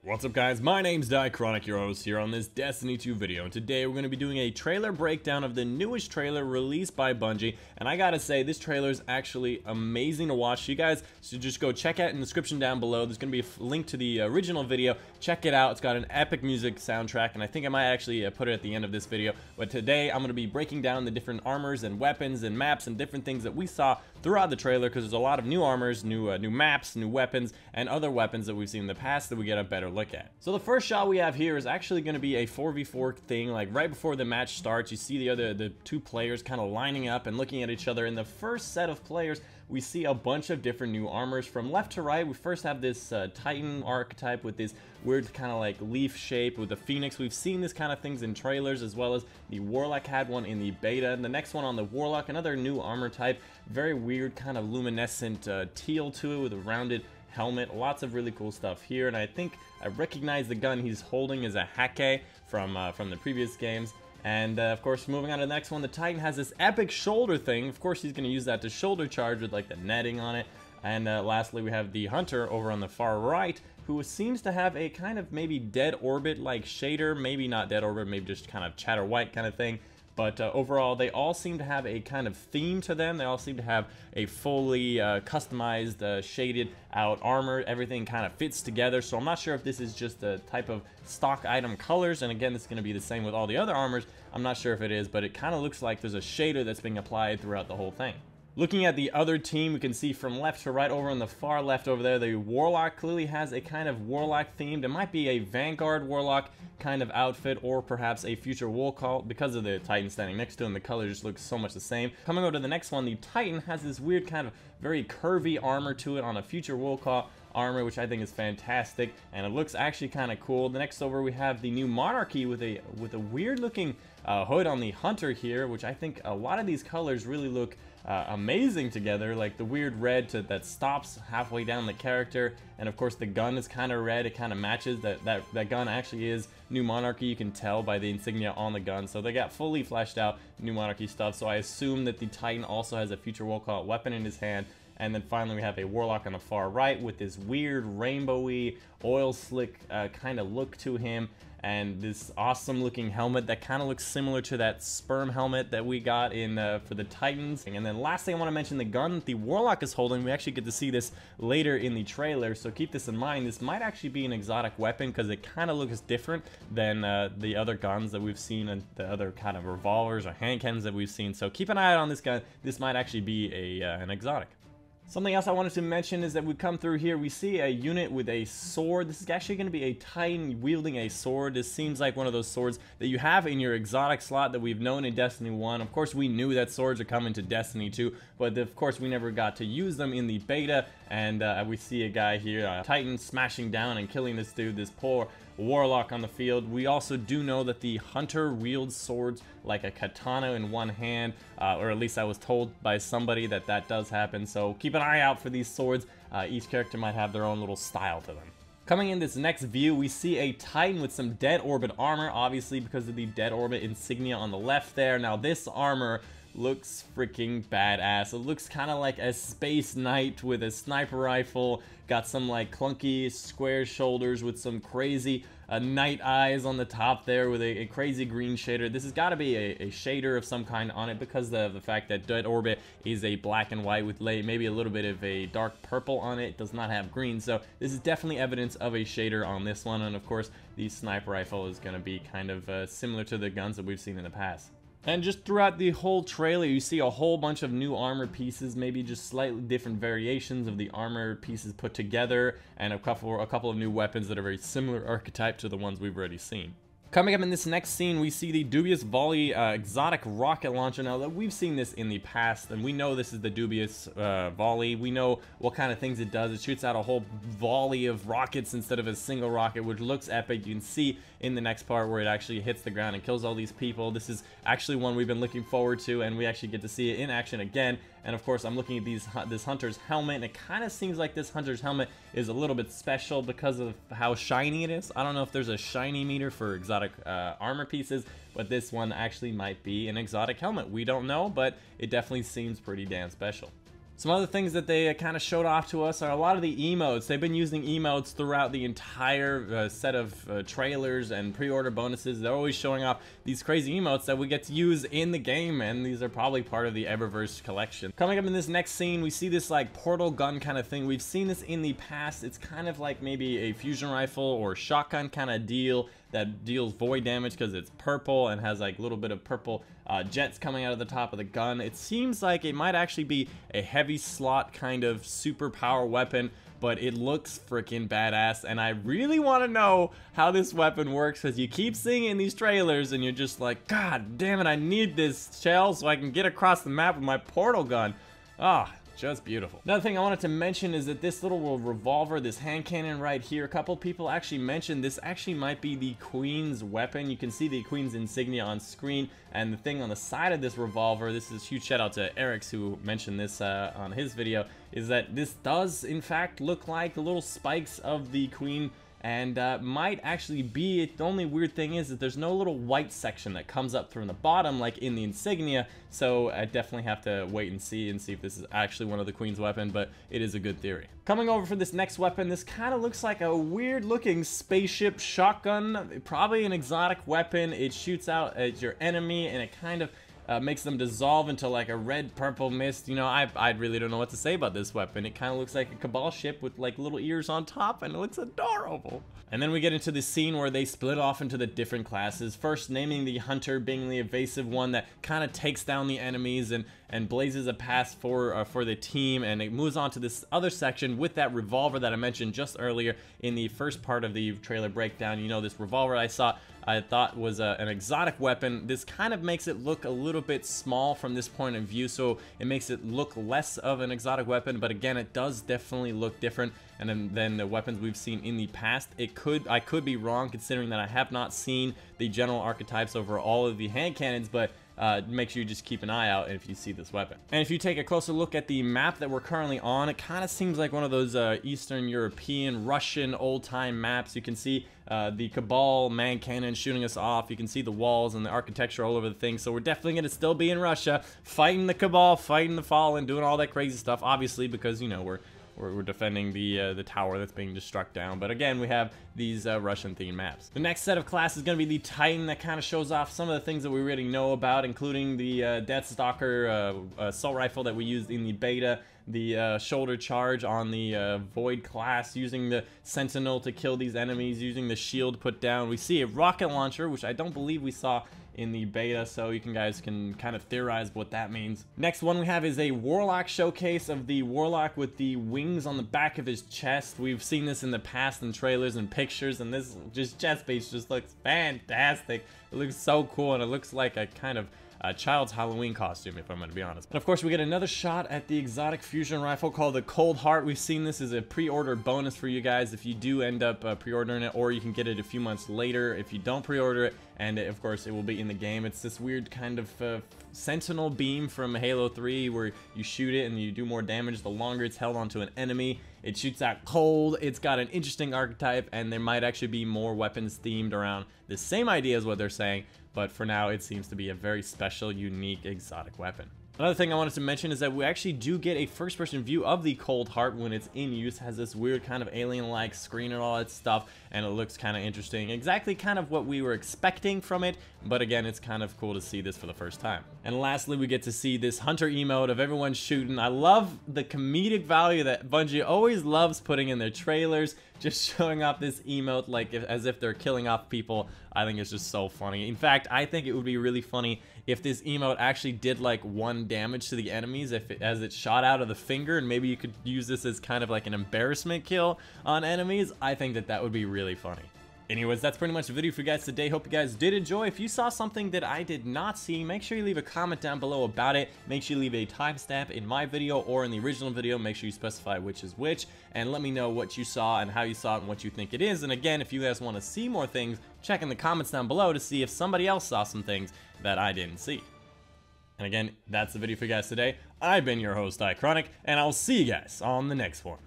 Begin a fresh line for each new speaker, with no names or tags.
What's up guys, my name's Diachronic Heroes here on this Destiny 2 video, and today we're going to be doing a trailer breakdown of the newest trailer released by Bungie, and I gotta say, this trailer is actually amazing to watch. You guys should just go check out in the description down below. There's going to be a link to the original video. Check it out. It's got an epic music soundtrack, and I think I might actually put it at the end of this video, but today I'm going to be breaking down the different armors and weapons and maps and different things that we saw throughout the trailer, because there's a lot of new armors, new maps, new weapons, and other weapons that we've seen in the past that we get a better look at. So the first shot we have here is actually going to be a 4v4 thing. Like right before the match starts, you see the two players kind of lining up and looking at each other. In the first set of players, we see a bunch of different new armors from left to right. We first have this Titan archetype with this weird kind of like leaf shape with the Phoenix. We've seen this kind of things in trailers, as well as the Warlock had one in the beta. And the next one on the Warlock, another new armor type, very weird kind of luminescent teal to it with a rounded helmet. Lots of really cool stuff here, and I think I recognize the gun he's holding as a Hake from the previous games. And of course, moving on to the next one, the Titan has this epic shoulder thing. Of course, he's going to use that to shoulder charge with like the netting on it. And lastly, we have the Hunter over on the far right, who seems to have a kind of maybe dead orbit like shader, maybe not dead orbit, maybe just kind of chatter white kind of thing. But overall, they all seem to have a kind of theme to them. They all seem to have a fully customized, shaded out armor. Everything kind of fits together. So I'm not sure if this is just a type of stock item colors. And again, this is going to be the same with all the other armors. I'm not sure if it is, but it kind of looks like there's a shader that's being applied throughout the whole thing. Looking at the other team, we can see from left to right over on the far left over there, the Warlock clearly has a kind of Warlock themed. It might be a Vanguard Warlock kind of outfit, or perhaps a future Wool Cult. Because of the Titan standing next to him, the color just looks so much the same. Coming over to the next one, the Titan has this weird kind of very curvy armor to it on a future Wool Cult armor, which I think is fantastic, and it looks actually kind of cool. The next over, we have the new Monarchy with a weird looking hood on the Hunter here, which I think a lot of these colors really look amazing together, like the weird red that stops halfway down the character, and of course the gun is kind of red. It kind of matches that gun actually is New Monarchy. You can tell by the insignia on the gun, so they got fully fleshed out New Monarchy stuff. So I assume that the Titan also has a future Wool Cult weapon in his hand. And then finally we have a Warlock on the far right with this weird rainbowy oil slick kind of look to him, and this awesome looking helmet that kind of looks similar to that sperm helmet that we got in for the Titans. And then last thing I want to mention, the gun that the Warlock is holding, we actually get to see this later in the trailer, so keep this in mind. This might actually be an exotic weapon because it kind of looks different than the other guns that we've seen and the other kind of revolvers or hand cannons that we've seen. So keep an eye out on this gun. This might actually be an exotic. Something else I wanted to mention is that we come through here, we see a unit with a sword. This is actually going to be a Titan wielding a sword. This seems like one of those swords that you have in your exotic slot that we've known in Destiny 1. Of course, we knew that swords are coming to Destiny 2, but of course we never got to use them in the beta. And we see a guy here, a Titan, smashing down and killing this dude, this poor Warlock on the field. We also do know that the Hunter wields swords like a katana in one hand, or at least I was told by somebody that does happen. So keep an eye out for these swords. Each character might have their own little style to them. Coming in this next view, we see a Titan with some dead orbit armor, obviously because of the dead orbit insignia on the left there. Now this armor looks freaking badass. It looks kind of like a space knight with a sniper rifle, got some like clunky square shoulders with some crazy night eyes on the top there with a crazy green shader. This has got to be a shader of some kind on it because of the fact that dead orbit is a black and white with maybe a little bit of a dark purple on it. It does not have green, so this is definitely evidence of a shader on this one. And of course the sniper rifle is going to be kind of similar to the guns that we've seen in the past. And just throughout the whole trailer, you see a whole bunch of new armor pieces, maybe just slightly different variations of the armor pieces put together, and a couple of new weapons that are very similar archetype to the ones we've already seen. Coming up in this next scene, we see the Dubious Volley exotic rocket launcher. Now that we've seen this in the past, and we know this is the Dubious Volley. We know what kind of things it does. It shoots out a whole volley of rockets instead of a single rocket, which looks epic. You can see in the next part where it actually hits the ground and kills all these people. This is actually one we've been looking forward to, and we actually get to see it in action again. And of course, I'm looking at this Hunter's helmet, and it kind of seems like this Hunter's helmet is a little bit special because of how shiny it is. I don't know if there's a shiny meter for exotic armor pieces, but this one actually might be an exotic helmet. We don't know, but it definitely seems pretty damn special. Some other things that they kind of showed off to us are a lot of the emotes. They've been using emotes throughout the entire set of trailers and pre-order bonuses. They're always showing off these crazy emotes that we get to use in the game, and these are probably part of the Eververse collection. Coming up in this next scene, we see this like portal gun kind of thing. We've seen this in the past. It's kind of like maybe a fusion rifle or shotgun kind of deal that deals void damage because it's purple and has like a little bit of purple jets coming out of the top of the gun. It seems like it might actually be a heavy slot kind of super power weapon, but it looks freaking badass, and I really want to know how this weapon works because you keep seeing it in these trailers and you're just like, God damn it, I need this shell so I can get across the map with my portal gun. Ah, just beautiful. Another thing I wanted to mention is that this little revolver, this hand cannon right here, a couple people actually mentioned this actually might be the Queen's weapon. You can see the Queen's insignia on screen, and the thing on the side of this revolver, this is a huge shout out to Eric's who mentioned this on his video, is that this does in fact look like the little spikes of the Queen, and might actually be it. The only weird thing is that there's no little white section that comes up from the bottom like in the insignia, so I definitely have to wait and see if this is actually one of the Queen's weapon, but it is a good theory. Coming over for this next weapon, this kind of looks like a weird looking spaceship shotgun, probably an exotic weapon. It shoots out at your enemy and it kind of makes them dissolve into like a red-purple mist. You know, I really don't know what to say about this weapon. It kind of looks like a Cabal ship with like little ears on top, and it looks adorable. And then we get into the scene where they split off into the different classes. First, naming the Hunter being the evasive one that kind of takes down the enemies and blazes a path for the team, and it moves on to this other section with that revolver that I mentioned just earlier in the first part of the trailer breakdown. You know, this revolver I thought was an exotic weapon. This kind of makes it look a little bit small from this point of view, so it makes it look less of an exotic weapon, but again, it does definitely look different and then the weapons we've seen in the past. I could be wrong considering that I have not seen the general archetypes over all of the hand cannons, but make sure you just keep an eye out if you see this weapon. And if you take a closer look at the map that we're currently on, it kind of seems like one of those Eastern European, Russian old-time maps. You can see the Cabal man cannon shooting us off. You can see the walls and the architecture all over the thing. So we're definitely going to still be in Russia, fighting the Cabal, fighting the Fallen, doing all that crazy stuff, obviously, because, you know, we're defending the tower that's being just struck down. But again, we have these Russian-themed maps. The next set of classes is going to be the Titan that kind of shows off some of the things that we already know about, including the Deathstalker assault rifle that we used in the beta, the shoulder charge on the Void class, using the Sentinel to kill these enemies, using the shield put down. We see a rocket launcher, which I don't believe we saw in the beta, so you guys can kind of theorize what that means. Next one we have is a Warlock showcase of the Warlock with the wings on the back of his chest. We've seen this in the past in trailers and pictures, and this just chest piece just looks fantastic. It looks so cool, and it looks like a kind of a child's Halloween costume, if I'm going to be honest. And of course, we get another shot at the exotic fusion rifle called the Cold Heart. We've seen this as a pre-order bonus for you guys if you do end up pre-ordering it, or you can get it a few months later if you don't pre-order it, and of course, it will be in the game. It's this weird kind of sentinel beam from Halo 3 where you shoot it and you do more damage the longer it's held onto an enemy. It shoots out cold. It's got an interesting archetype, and there might actually be more weapons themed around the same idea as what they're saying, but for now it seems to be a very special, unique, exotic weapon. Another thing I wanted to mention is that we actually do get a first-person view of the Cold Heart when it's in use. It has this weird kind of alien-like screen and all that stuff, and it looks kind of interesting. Exactly kind of what we were expecting from it, but again, it's kind of cool to see this for the first time. And lastly, we get to see this Hunter emote of everyone shooting. I love the comedic value that Bungie always loves putting in their trailers, just showing off this emote like as if they're killing off people. I think it's just so funny. In fact, I think it would be really funny if this emote actually did like 1 damage to the enemies as it shot out of the finger, and maybe you could use this as kind of like an embarrassment kill on enemies. I think that would be really funny. Anyways, that's pretty much the video for you guys today. Hope you guys did enjoy. If you saw something that I did not see, make sure you leave a comment down below about it. Make sure you leave a timestamp in my video or in the original video. Make sure you specify which is which, and let me know what you saw and how you saw it and what you think it is. And again, if you guys want to see more things, check in the comments down below to see if somebody else saw some things that I didn't see. And again, that's the video for you guys today. I've been your host, Icronic, and I'll see you guys on the next one.